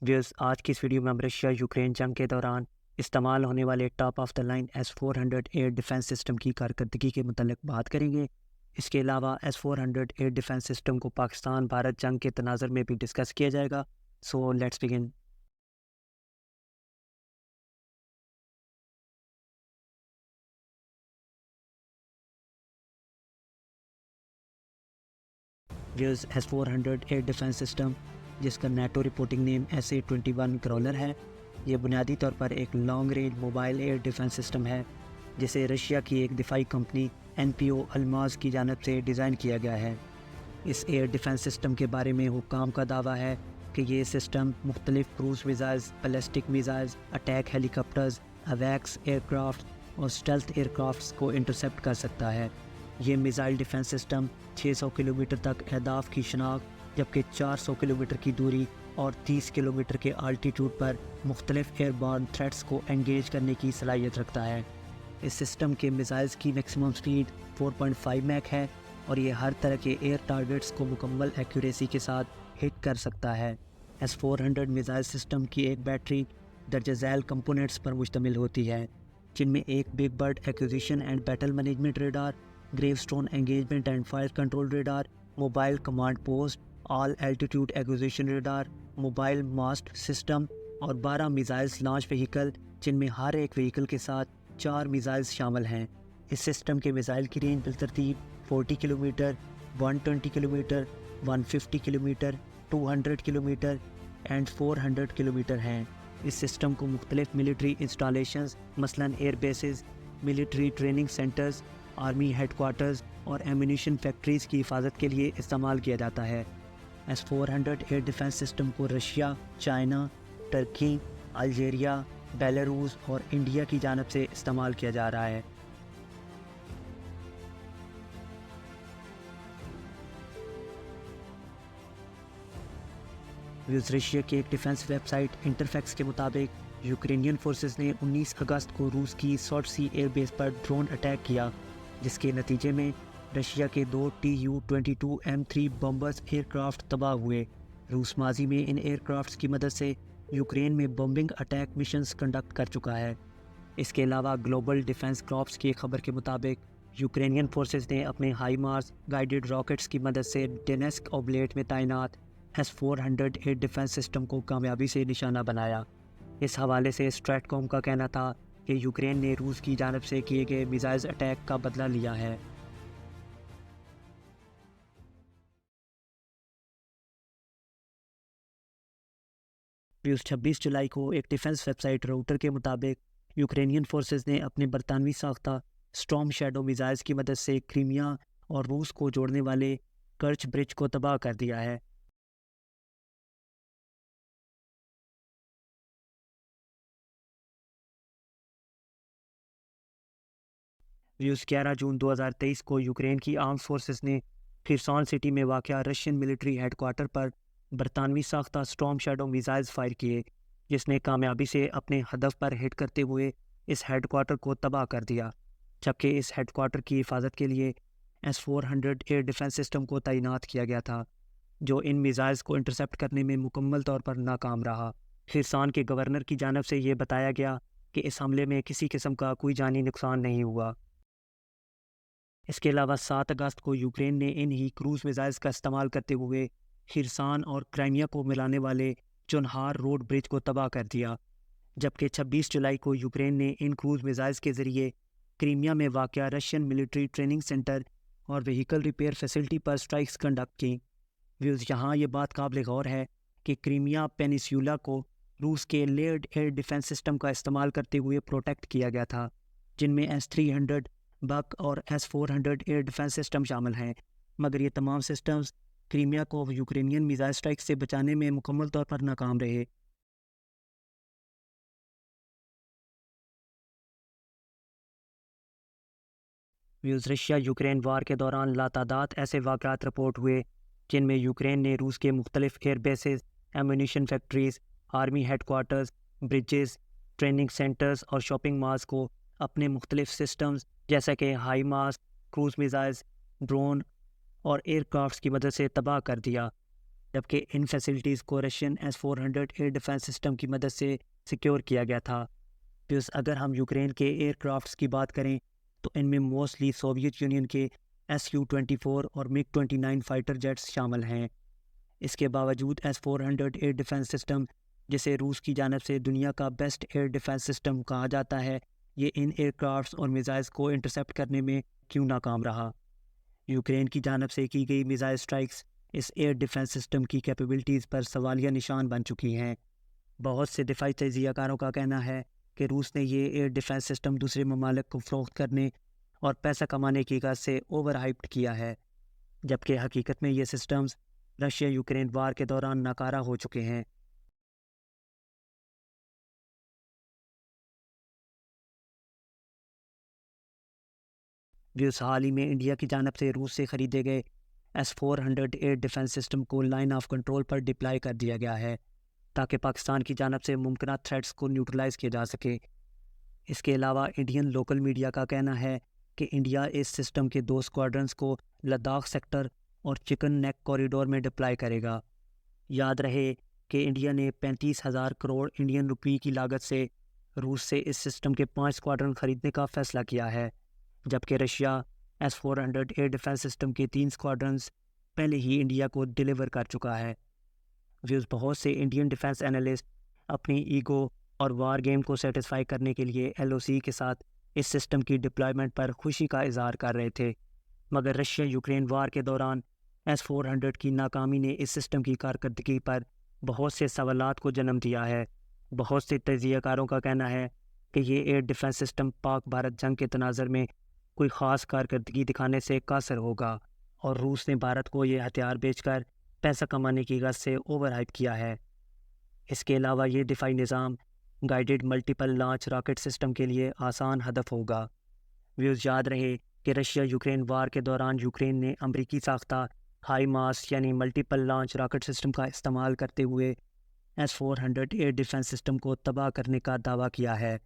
Views آج کی اس video میں ہم رشیا یوکرین جنگ کے دوران استعمال ہونے والے top of the line S-400 air defence system کی کارکردگی کے متعلق بات کریں گے۔ اس کے علاوہ S-400 ایئر ڈیفنس سسٹم کو پاکستان بھارت جنگ کے تناظر میں بھی ڈسکس کیا جائے گا۔ So let's begin. Views S-400 air defence system, جس کا نیٹو رپورٹنگ نیم SA-21 کرولر ہے، یہ بنیادی طور پر ایک long range mobile year defence system ہے جسے رشیا کی ایک دفاعی کمپنی NPO الماز کی جانب سے ڈیزائن کیا گیا ہے۔ اس ایئر ڈیفنس سسٹم کے بارے میں حکام کا دعویٰ ہے کہ یہ سسٹم مختلف cruise missiles, ballistic missiles, attack helicopters, اویکس ایئر کرافٹ اور اسٹیلتھ ایئر کرافٹس کو انٹرسیپٹ کر سکتا ہے۔ یہ میزائل ڈیفنس سسٹم 600 کلومیٹر تک اہداف کی شناخت، جبکہ 400 کلومیٹر کی دوری اور 30 کلومیٹر کے آلٹیٹیوڈ پر مختلف ایئر بارن تھریٹس کو انگیج کرنے کی صلاحیت رکھتا ہے۔ اس سسٹم کے میزائلز کی میکسیمم سپیڈ 4.5 میک ہے اور یہ ہر طرح کے ایئر ٹارگٹس کو مکمل ایکوریسی کے ساتھ ہٹ کر سکتا ہے۔ S-400 میزائل سسٹم کی ایک بیٹری درجہ ذیل کمپوننٹس پر مشتمل ہوتی ہے، جن میں ایک big bird acquisition and battle management radar, grave stone engagement and fire control radar, mobile command post, all altitude acquisition radar, mobile mast system اور 12 میزائلز لانچ وہیکل، جن میں ہر ایک وہیکل کے ساتھ 4 میزائلز شامل ہیں۔ اس سسٹم کے میزائل کی رینج بالترتیب 40 kilometre, 120 kilometre, 150 kilometre, 200 kilometre and 400 kilometre ہیں۔ اس سسٹم کو مختلف ملٹری انسٹالیشنز مثلاً air bases, military training centres, army headquarters اور ایمونیشن فیکٹریز کی حفاظت کے لیے استعمال کیا جاتا ہے۔ S-400 ایئر ڈیفنس سسٹم کو رشیا، چائنا، ترکی، الجیریا، بیلاروس اور انڈیا کی جانب سے استعمال کیا جا رہا ہے۔ رشیا کی ایک ڈیفنس ویب سائٹ انٹرفیکس کے مطابق یوکرینین فورسز نے 19 اگست کو روس کی سوٹسی ایئر بیس پر ڈرون اٹیک کیا، جس کے نتیجے میں رشیا کے 2 Tu-22 M3 بمبرز ایئر کرافٹ تباہ ہوئے۔ روس ماضی میں ان ایئر کرافٹس کی مدد سے یوکرین میں بمبنگ اٹیک مشنز کنڈکٹ کر چکا ہے۔ اس کے علاوہ گلوبل ڈیفنس کراپس کی ایک خبر کے مطابق یوکرینین فورسز نے اپنے ہائی مارس گائیڈڈ راکٹس کی مدد سے ڈینیسک اوبلیٹ میں تعینات S-400 ایئر ڈیفنس سسٹم کو کامیابی سے نشانہ بنایا۔ اس حوالے سے اسٹریٹ کوم کا کہنا تھا کہ یوکرین نے روس کی جانب سے کیے گئے میزائل اٹیک کا بدلہ لیا ہے۔ 26 جولائی کو ایک ڈیفنس ویب سائٹ راؤٹر کے مطابق یوکرینین فورسز نے اپنے برطانوی ساختہ اسٹارم شیڈو میزائلز کی مدد سے کریمیا اور روس کو جوڑنے والے کرچ برج کو تباہ کر دیا ہے۔ ویوز 11 جون 2023 کو یوکرین کی آرمڈ فورسز نے خرسون سٹی میں واقع رشین ملٹری ہیڈ کوارٹر پر برطانوی ساختہ اسٹارم شیڈو میزائلز فائر کیے، جس نے کامیابی سے اپنے ہدف پر ہٹ کرتے ہوئے اس ہیڈ کوارٹر کو تباہ کر دیا، جبکہ اس ہیڈ کوارٹر کی حفاظت کے لیے S-400 ایئر ڈیفنس سسٹم کو تعینات کیا گیا تھا، جو ان میزائلز کو انٹرسیپٹ کرنے میں مکمل طور پر ناکام رہا۔ خرسون کے گورنر کی جانب سے یہ بتایا گیا کہ اس حملے میں کسی قسم کا کوئی جانی نقصان نہیں ہوا۔ اس کے علاوہ 7 اگست کو یوکرین نے ان ہی کروز میزائلز کا استعمال کرتے ہوئے خرسون اور کرائمیا کو ملانے والے چونہار روڈ برج کو تباہ کر دیا، جبکہ 26 جولائی کو یوکرین نے ان کروز میزائلز کے ذریعے کریمیا میں واقع رشین ملٹری ٹریننگ سینٹر اور وہیکل ریپیئر فیسلٹی پر اسٹرائکس کنڈکٹ کی۔ ویوز یہاں یہ بات قابل غور ہے کہ کریمیا پینیسیولا کو روس کے لیئرڈ ایئر ڈیفنس سسٹم کا استعمال کرتے ہوئے پروٹیکٹ کیا گیا تھا، جن میں S-300 بک اور S-400 ایئر ڈیفنس سسٹم شامل ہیں، مگر یہ تمام سسٹمز کریمیا کو یوکرینین میزائل اسٹرائک سے بچانے میں مکمل طور پر ناکام رہے۔ رشیا یوکرین وار کے دوران لاتعداد ایسے واقعات رپورٹ ہوئے جن میں یوکرین نے روس کے مختلف air bases, ammunition factories, army headquarters, bridges, training centres اور شاپنگ مالز کو اپنے مختلف سسٹمز جیسا کہ ہائی ماس، کروز میزائلز، ڈرون اور ایئر کرافٹس کی مدد سے تباہ کر دیا۔ جبکہ ان فیسلٹیز کو Russian S-400 air defence system کی مدد سے سیکیور کیا گیا تھا۔ پھر اگر ہم یوکرین کے ایئر کرافٹس کی بات کریں تو ان میں موسٹلی سوویت یونین کے Su-24 اور MiG-29 فائٹر جیٹس شامل ہیں۔ اس کے باوجود S-400 ایئر ڈیفنس سسٹم، جسے روس کی جانب سے دنیا کا بیسٹ ایئر ڈیفنس سسٹم کہا جاتا ہے، یہ ان ایئر کرافٹس اور میزائلز کو انٹرسیپٹ کرنے میں کیوں ناکام رہا؟ یوکرین کی جانب سے کی گئی میزائل سٹرائکس اس ایئر ڈیفنس سسٹم کی کیپیبلٹیز پر سوالیہ نشان بن چکی ہیں۔ بہت سے دفاعی تجزیہ کاروں کا کہنا ہے کہ روس نے یہ ایئر ڈیفنس سسٹم دوسرے ممالک کو فروخت کرنے اور پیسہ کمانے کی غرض سے اوور ہائپڈ کیا ہے، جبکہ حقیقت میں یہ سسٹمز رشیا یوکرین وار کے دوران ناکارہ ہو چکے ہیں۔ ویوز حال ہی میں انڈیا کی جانب سے روس سے خریدے گئے S-400 ایئر ڈیفنس سسٹم کو line of control per deploy کر دیا گیا ہے تاکہ پاکستان کی جانب سے ممکنہ تھریٹس کو نیوٹرلائز کیا جا سکے۔ اس کے علاوہ انڈین لوکل میڈیا کا کہنا ہے کہ انڈیا اس سسٹم کے 2 اسکواڈرنز کو لداخ سیکٹر اور چکن نیک کوریڈور میں ڈپلائی کرے گا۔ یاد رہے کہ انڈیا نے 35,000 کروڑ انڈین روپی کی لاگت سے روس سے اس سسٹم کے 5 اسکواڈرن خریدنے کا فیصلہ کیا ہے، جبکہ Russia S-400 air defence system کے 3 اسکواڈرنز پہلے ہی انڈیا کو ڈیلیور کر چکا ہے۔ ویوز بہت سے انڈین ڈیفنس اینالسٹ اپنی ایگو اور وار گیم کو سیٹسفائی کرنے کے لیے LOC کے ساتھ اس سسٹم کی ڈپلائمنٹ پر خوشی کا اظہار کر رہے تھے، مگر رشیا یوکرین وار کے دوران S-400 کی ناکامی نے اس سسٹم کی کارکردگی پر بہت سے سوالات کو جنم دیا ہے۔ بہت سے تجزیہ کاروں کا کہنا ہے کہ یہ ایئر ڈیفنس سسٹم پاک بھارت جنگ کے تناظر میں کوئی خاص کارکردگی دکھانے سے قاصر ہوگا، اور روس نے بھارت کو یہ ہتھیار بیچ کر پیسہ کمانے کی غرض سے اوور ہائپ کیا ہے۔ اس کے علاوہ یہ دفاعی نظام guided multiple launch rocket system کے لیے آسان ہدف ہوگا۔ ویوز یاد رہے کہ رشیا یوکرین وار کے دوران یوکرین نے امریکی ساختہ ہائی ماس یعنی ملٹیپل لانچ راکٹ سسٹم کا استعمال کرتے ہوئے S-400 ایئر ڈیفنس سسٹم کو تباہ کرنے کا دعویٰ کیا ہے۔